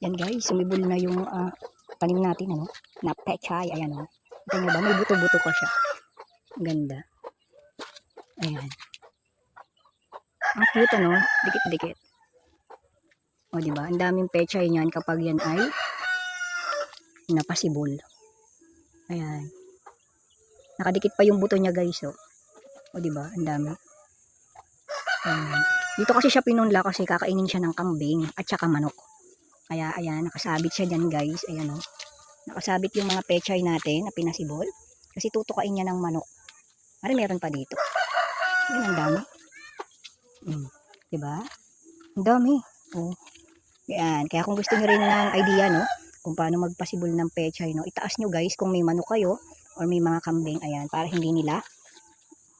Yan guys, sumibol na yung tanim natin, ano, na pechay. Ayan, oh. Ito nyo ba? May buto-buto pa siya. Ang ganda. Ayan. Ang cute, ano? Dikit-dikit. O, diba? Ang daming pechay niyan kapag yan ay napasibol. Ayan. Nakadikit pa yung buto niya, guys, oh. O, diba? Ang dami. Ayan. Dito kasi siya pinunla kasi kakainin siya ng kambing at saka manok. Kaya, ayan, nakasabit siya dyan, guys. Ayan, oh. Nakasabit yung mga pechay natin na pinasibol. Kasi tutukain niya ng manok. Mari meron pa dito. Ayan, ang dami. Diba? Ang dami. Oh. Ayan. Kaya kung gusto nyo rin ng idea, no, kung paano magpasibol ng pechay, no, itaas nyo, guys, kung may manok kayo or may mga kambing. Ayan, para hindi nila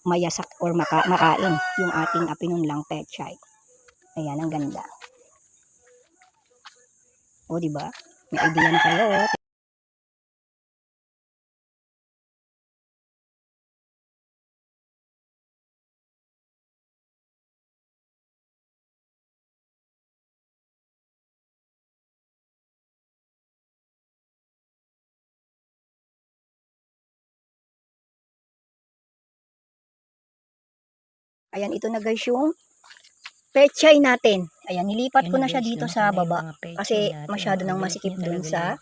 mayasak or makain yung ating pinunlang pechay. Ayan, ang ganda. O, diba? May idea na kayo, oh. Ayan, ito na guys yung pechay natin. Ayan, nilipat ko na siya dito sa baba kasi masyado nang masikip dun sa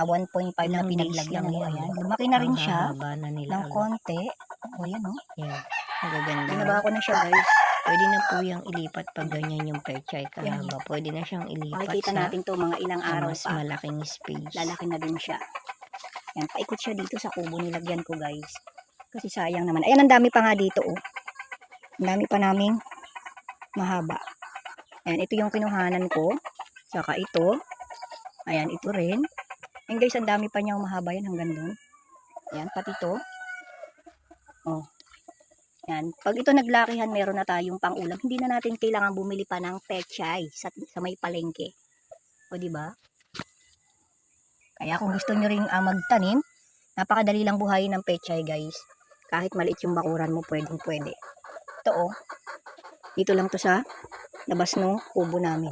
1.5 na pinaglagyan. Ayan, lumaki na rin siya ng konti. O, yan, o. Magaganda. Binaba ko na siya, guys. Pwede na po yung ilipat pag ganyan yung pechay kahaba. Pwede na siyang ilipat makikita natin to mga ilang araw mas pa. malaking space. Lalaki na din siya. Yan, paikot siya dito sa kubo. Nilagyan ko, guys. Kasi sayang naman. Ayan, ang dami pa nga dito, oh. Ang dami pa naming mahaba. Ayan, ito yung kinuhanan ko. Saka ito. Ayan, ito rin. Ayan, guys, ang dami pa niyang mahaba yan hanggang dun. Ayan, pati ito. Oh. Ayan, pag ito naglakihan, meron na tayong pang-ulam. Hindi na natin kailangan bumili pa ng pechay sa may palengke. O, diba? Kaya kung gusto nyo rin magtanim, napakadali lang buhayin ng pechay, guys. Kahit maliit yung bakuran mo, pwede. Ito, oh. Dito lang to sa labas ng kubo namin.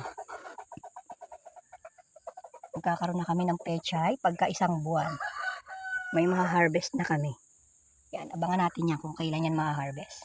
Magkakaroon na kami ng pechay pagka isang buwan. May maha-harvest na kami. Yan, abangan natin yan kung kailan yan maha-harvest.